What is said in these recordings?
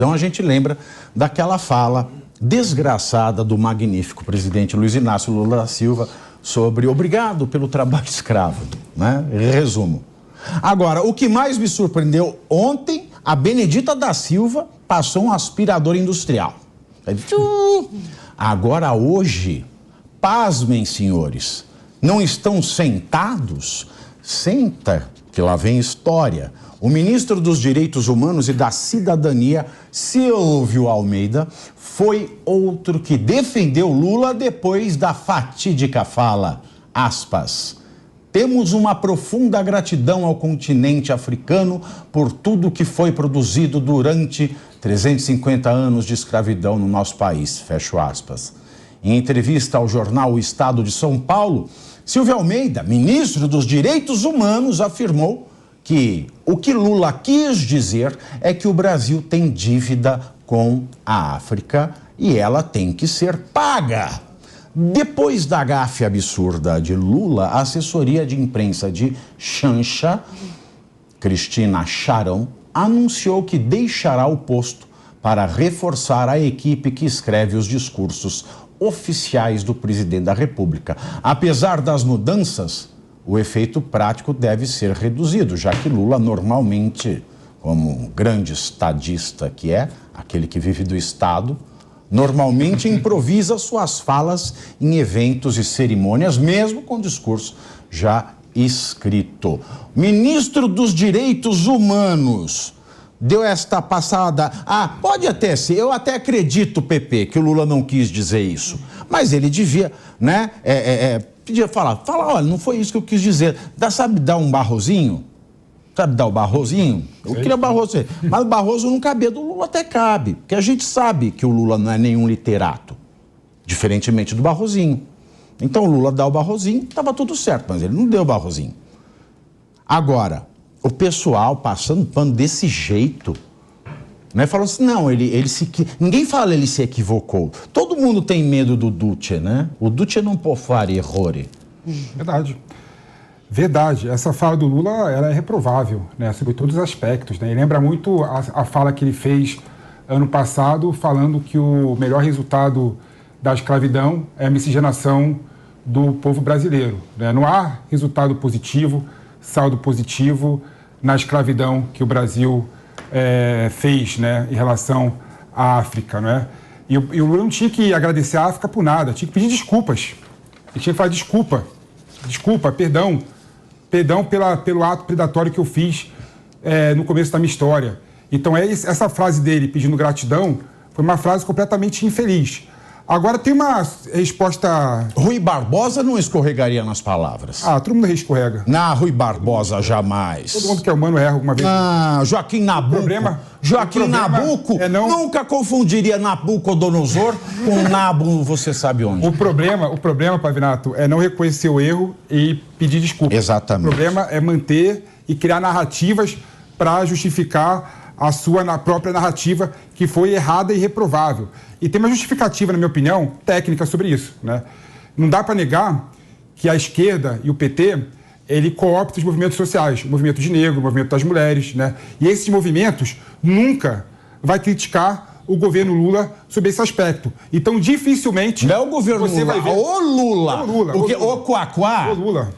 Então a gente lembra daquela fala desgraçada do magnífico presidente Luiz Inácio Lula da Silva sobre obrigado pelo trabalho escravo, né? Resumo. Agora, o que mais me surpreendeu ontem, a Benedita da Silva passou um aspirador industrial. Agora hoje, pasmem, senhores, não estão sentados? Senta, que lá vem história. O ministro dos Direitos Humanos e da Cidadania, Silvio Almeida, foi outro que defendeu Lula depois da fatídica fala, aspas, temos uma profunda gratidão ao continente africano por tudo que foi produzido durante 350 anos de escravidão no nosso país, fecho aspas. Em entrevista ao jornal O Estado de São Paulo, Silvio Almeida, ministro dos Direitos Humanos, afirmou que o que Lula quis dizer é que o Brasil tem dívida com a África e ela tem que ser paga. Depois da gafe absurda de Lula, a assessoria de imprensa de Chancha, Cristina Charão, anunciou que deixará o posto para reforçar a equipe que escreve os discursos oficiais do presidente da República. Apesar das mudanças, o efeito prático deve ser reduzido, já que Lula normalmente, como um grande estadista que é, aquele que vive do Estado, normalmente improvisa suas falas em eventos e cerimônias, mesmo com discurso já escrito. Ministro dos Direitos Humanos deu esta passada. Pode até ser, eu até acredito, Pepe, que o Lula não quis dizer isso, mas ele devia, né, podia falar, olha, não foi isso que eu quis dizer. Sabe dar um Barrosinho? Sabe dar o Barrosinho? Eu queria Barroso, mas o Barroso não cabia, do Lula até cabe, porque a gente sabe que o Lula não é nenhum literato, diferentemente do Barrosinho. Então o Lula dá o Barrosinho, estava tudo certo, mas ele não deu o Barrosinho. Agora, o pessoal passando pano desse jeito, né? Falando assim, não, ninguém fala ele se equivocou. Todo mundo tem medo do Duce, né? O Duce não può fare errori. Verdade. Essa fala do Lula, ela é reprovável, né? Sobre todos os aspectos, né? E lembra muito a fala que ele fez ano passado, falando que o melhor resultado da escravidão é a miscigenação do povo brasileiro, né? Não há resultado positivo, saldo positivo na escravidão que o Brasil fez, né, em relação à África, né? E o Lula não tinha que agradecer a África por nada, tinha que pedir desculpas. Ele tinha que falar desculpa, perdão pelo ato predatório que eu fiz no começo da minha história. Então essa frase dele pedindo gratidão foi uma frase completamente infeliz. Agora tem uma resposta... Rui Barbosa não escorregaria nas palavras. Todo mundo escorrega. Não, Rui Barbosa jamais. Todo mundo que é humano erra alguma vez. Joaquim Nabuco. Joaquim Nabuco nunca confundiria Nabucodonosor com Nabu, você sabe onde. O problema, Pavinato, é não reconhecer o erro e pedir desculpa. Exatamente. O problema é manter e criar narrativas para justificar a própria narrativa que foi errada e reprovável. E tem uma justificativa, na minha opinião, técnica sobre isso, né? Não dá para negar que a esquerda e o PT, ele coopta os movimentos sociais, o movimento de negro, o movimento das mulheres, né? E esses movimentos nunca vai criticar o governo Lula sobre esse aspecto. Então, dificilmente... Não é o governo você Lula, vai ver... o Lula. O Lula. Porque o Quaquá... O Lula.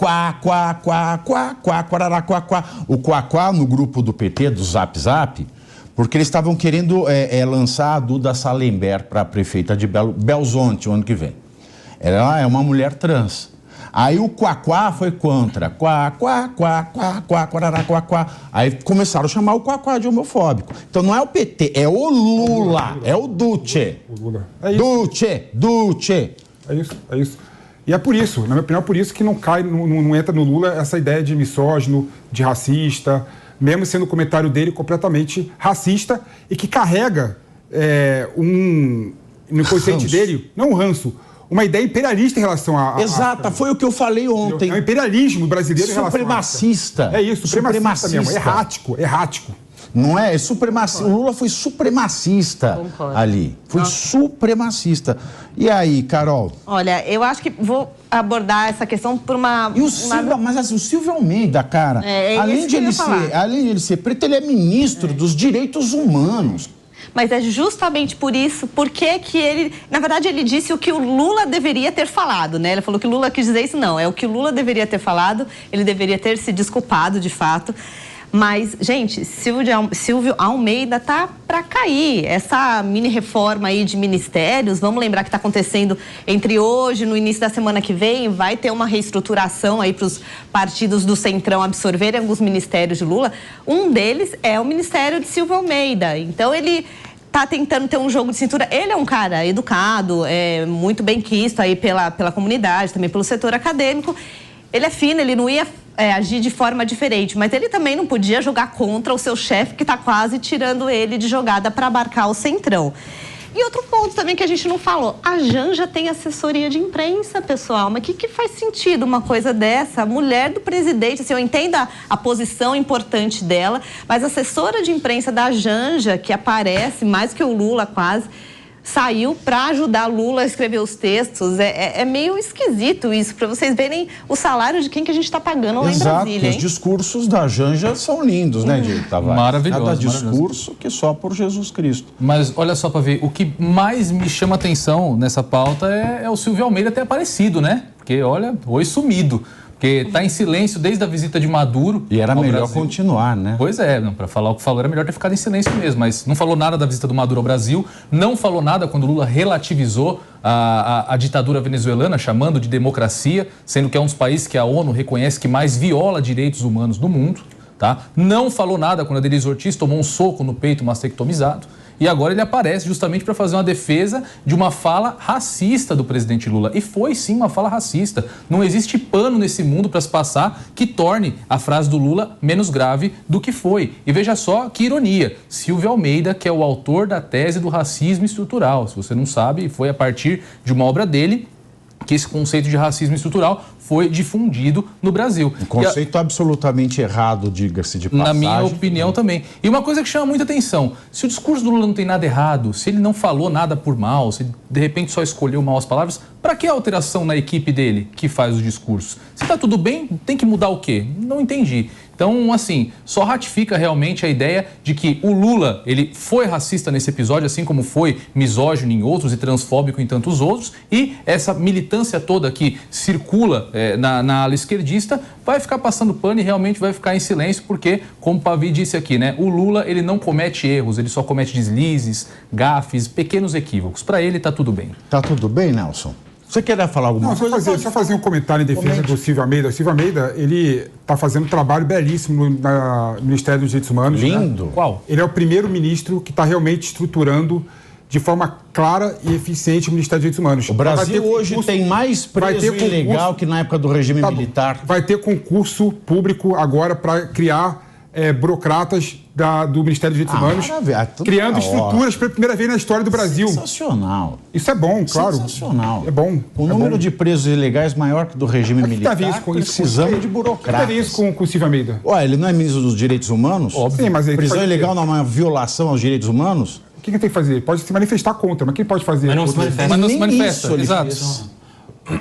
O Quaquá no grupo do PT, do Zap Zap, porque eles estavam querendo lançar a Duda Salember para a prefeita de Belzonte o ano que vem. Ela é uma mulher trans. Aí o Quaquá foi contra. Aí começaram a chamar o Quaquá de homofóbico. Então não é o PT, é o Lula, é o Duce. O Lula. É isso. Duce. É isso. E é por isso, na minha opinião, é por isso que não entra no Lula essa ideia de misógino, de racista, mesmo sendo o comentário dele completamente racista e que carrega no inconsciente dele, não um ranço, uma ideia imperialista em relação a... Exato, foi o que eu falei ontem. É o imperialismo brasileiro em relação a... Supremacista. É isso, supremacista mesmo, errático. Não é? Supremacista. O Lula foi supremacista. Concordo. Ali. Foi supremacista. E aí, Carol? Olha, eu acho que vou abordar essa questão por uma... E o Silvio, mas assim, o Silvio Almeida, cara, além de ele ser preto, ele é ministro dos Direitos Humanos. Mas é justamente por isso, porque que ele... Na verdade, ele disse o que o Lula deveria ter falado, né? Ele falou que o Lula quis dizer isso, não. É o que o Lula deveria ter falado, ele deveria ter se desculpado, de fato. Mas, gente, Silvio Almeida tá para cair. Essa mini reforma aí de ministérios, vamos lembrar que está acontecendo entre hoje, no início da semana que vem, vai ter uma reestruturação aí para os partidos do Centrão absorverem alguns ministérios de Lula. Um deles é o Ministério de Silvio Almeida. Então, ele tá tentando ter um jogo de cintura. Ele é um cara educado, muito bem quisto aí pela comunidade, também pelo setor acadêmico. Ele é fino, ele não ia agir de forma diferente, mas ele também não podia jogar contra o seu chefe, que está quase tirando ele de jogada para abarcar o Centrão. E outro ponto também que a gente não falou, a Janja tem assessoria de imprensa, pessoal, mas que faz sentido uma coisa dessa? A mulher do presidente, assim, eu entendo a posição importante dela, mas a assessora de imprensa da Janja, que aparece mais que o Lula quase, saiu para ajudar Lula a escrever os textos. É meio esquisito isso, para vocês verem o salário de quem que a gente está pagando lá em Brasília, hein? Os discursos da Janja são lindos, né, Diego Tavares? Maravilhoso. Cada discurso que só por Jesus Cristo. Mas olha só para ver, o que mais me chama atenção nessa pauta é o Silvio Almeida ter aparecido, né? Porque, olha, foi sumido. Porque está em silêncio desde a visita de Maduro. E era melhor Brasil. Continuar, né? Pois é, para falar o que falou, era melhor ter ficado em silêncio mesmo. Mas não falou nada da visita do Maduro ao Brasil, não falou nada quando Lula relativizou a ditadura venezuelana, chamando de democracia, sendo que é um dos países que a ONU reconhece que mais viola direitos humanos no mundo. Tá? Não falou nada quando a Denise Ortiz tomou um soco no peito mastectomizado. E agora ele aparece justamente para fazer uma defesa de uma fala racista do presidente Lula. E foi sim uma fala racista. Não existe pano nesse mundo para se passar que torne a frase do Lula menos grave do que foi. E veja só que ironia. Silvio Almeida, que é o autor da tese do racismo estrutural. Se você não sabe, foi a partir de uma obra dele que esse conceito de racismo estrutural foi difundido no Brasil. Um conceito absolutamente errado, diga-se de passagem. Na minha opinião também. E uma coisa que chama muita atenção, se o discurso do Lula não tem nada errado, se ele não falou nada por mal, se de repente só escolheu mal as palavras, para que a alteração na equipe dele que faz o discurso? Se está tudo bem, tem que mudar o quê? Não entendi. Então, assim, só ratifica realmente a ideia de que o Lula, ele foi racista nesse episódio, assim como foi misógino em outros e transfóbico em tantos outros, e essa militância toda que circula na ala esquerdista vai ficar passando pano e realmente vai ficar em silêncio, porque, como o Pavi disse aqui, né, o Lula, ele não comete erros, ele só comete deslizes, gafes, pequenos equívocos. Para ele, tá tudo bem. Tá tudo bem, Nelson? Você quer falar alguma coisa? Só fazer um comentário em defesa do Silvio Almeida. O Silvio Almeida, ele está fazendo um trabalho belíssimo no Ministério dos Direitos Humanos. Lindo. Né? Qual? Ele é o primeiro ministro que está realmente estruturando de forma clara e eficiente o Ministério dos Direitos Humanos. O Brasil hoje tem mais preso ilegal que na época do regime militar. Vai ter concurso público agora para criar burocratas do Ministério dos Direitos Humanos, criando estruturas pela primeira vez na história do Brasil. Sensacional. Isso é bom, claro. Sensacional. É bom. O número de presos ilegais maior que do regime militar, precisamos de burocratas. O que tem isso com o Silvio Almeida? Ué, ele não é ministro dos Direitos Humanos? Óbvio. Sim, mas prisão ilegal não é uma violação aos direitos humanos? O que ele tem que fazer? Ele pode se manifestar contra, mas o que ele pode fazer? Mas não se manifesta. Mas não se manifesta, isso, exato.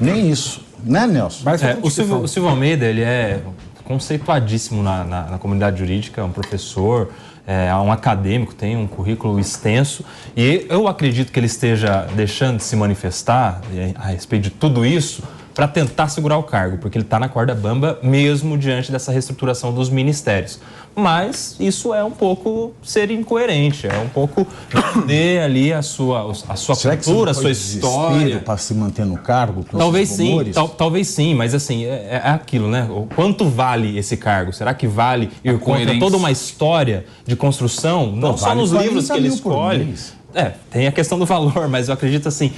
Nem isso. Né, Nelson? O Silvio Almeida, ele é conceituadíssimo na comunidade jurídica, é um professor, é um acadêmico, tem um currículo extenso, e eu acredito que ele esteja deixando de se manifestar a respeito de tudo isso para tentar segurar o cargo, porque ele está na corda bamba mesmo diante dessa reestruturação dos ministérios. Mas isso é um pouco ser incoerente, é um pouco perder ali a sua cultura, a sua história. Para se manter no cargo? Talvez sim, talvez sim, mas assim, é aquilo, né? O quanto vale esse cargo? Será que vale ir contra toda uma história de construção? Não só nos livros que ele escolhe. Tem a questão do valor, mas eu acredito assim,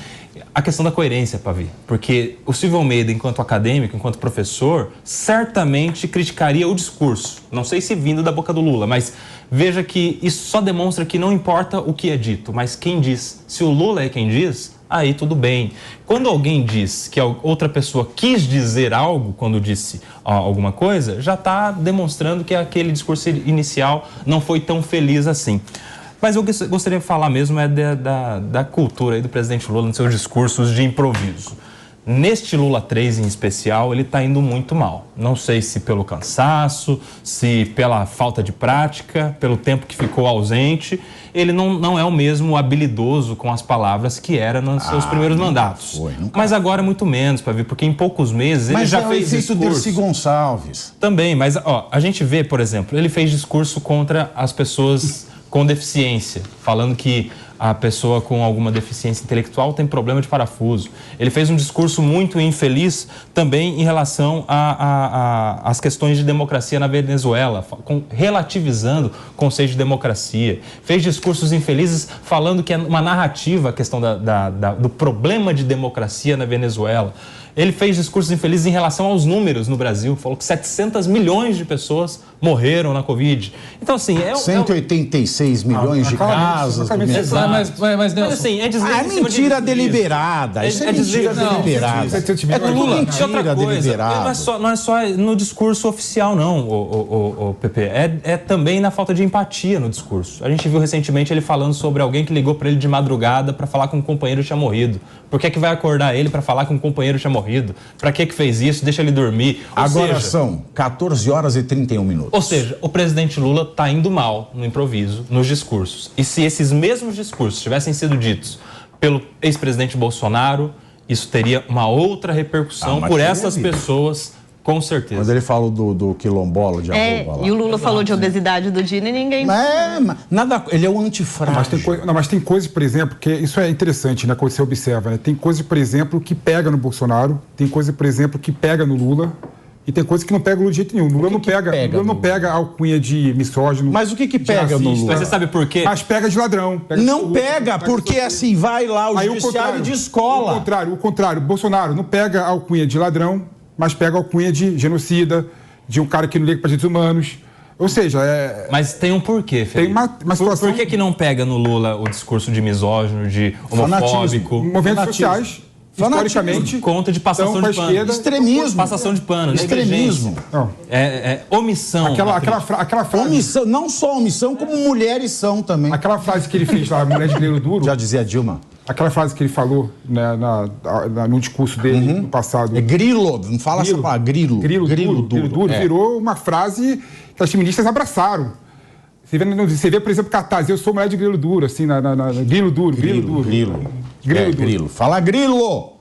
a questão da coerência, Pavi. Porque o Silvio Almeida, enquanto acadêmico, enquanto professor, certamente criticaria o discurso. Não sei se vindo da boca do Lula, mas veja que isso só demonstra que não importa o que é dito, mas quem diz. Se o Lula é quem diz, aí tudo bem. Quando alguém diz que a outra pessoa quis dizer algo quando disse alguma coisa, já está demonstrando que aquele discurso inicial não foi tão feliz assim. Mas eu gostaria de falar mesmo da cultura aí do presidente Lula nos seus discursos de improviso. Neste Lula 3 em especial, ele está indo muito mal. Não sei se pelo cansaço, se pela falta de prática, pelo tempo que ficou ausente. Ele não é o mesmo habilidoso com as palavras que era nos seus primeiros mandatos. Mas agora é muito menos, para ver, porque em poucos meses ele já fez discurso. Mas é o efeito Dercy Gonçalves. Também, mas a gente vê, por exemplo, ele fez discurso contra as pessoas com deficiência, falando que a pessoa com alguma deficiência intelectual tem problema de parafuso. Ele fez um discurso muito infeliz também em relação às questões de democracia na Venezuela, relativizando o conceito de democracia. Fez discursos infelizes falando que é uma narrativa a questão do problema de democracia na Venezuela. Ele fez discursos infelizes em relação aos números no Brasil. Falou que 700 milhões de pessoas morreram na Covid. Então, assim... 186 milhões de casas... Mas assim, é dizer... é mentira deliberada. Isso é mentira deliberada. É tudo mentira deliberada. Não é só no discurso oficial, não, o Pepe. É também na falta de empatia no discurso. A gente viu recentemente ele falando sobre alguém que ligou para ele de madrugada para falar que um companheiro tinha morrido. Por que vai acordar ele para falar que um companheiro tinha morrido? Para que fez isso? Deixa ele dormir. Agora são 14 horas e 31 minutos. Ou seja, o presidente Lula está indo mal no improviso, nos discursos. E se esses mesmos discursos tivessem sido ditos pelo ex-presidente Bolsonaro, isso teria uma outra repercussão por essas pessoas, com certeza. Quando ele falou do quilombola de arroba lá. E o Lula falou de obesidade do Dino e ninguém... Ele é o antifrágil. Mas tem coisas, por exemplo, que isso é interessante, né, quando você observa, né? Tem coisas, por exemplo, que pega no Bolsonaro, tem coisa, por exemplo, que pega no Lula, e tem coisa que não pega o Lula de jeito nenhum. Lula não pega a alcunha de misógino. Mas o que pega no Lula? Mas você sabe por quê? Mas pega de ladrão. Porque assim, vai lá o judiciário de escola. O contrário. Bolsonaro não pega a alcunha de ladrão, mas pega a alcunha de genocida, de um cara que não liga para direitos humanos. Ou seja, Mas tem um porquê, Felipe. Tem uma situação... Por que não pega no Lula o discurso de misógino, de homofóbico? Movimentos sociais... Historicamente, conta de passação de pano. Extremismo. Passação de pano. Extremismo. Omissão. Aquela frase. Omissão, não só omissão, como mulheres são também. Aquela frase que ele fez lá, mulher de grelo duro. Já dizia Dilma. Aquela frase que ele falou, né, no discurso dele no passado. É grilo, não fala essa palavra, grilo. Grilo duro. Virou uma frase que as feministas abraçaram. Você vê, por exemplo, cartaz, eu sou mulher de grilo duro, assim, grilo duro. Grilo. Fala grilo.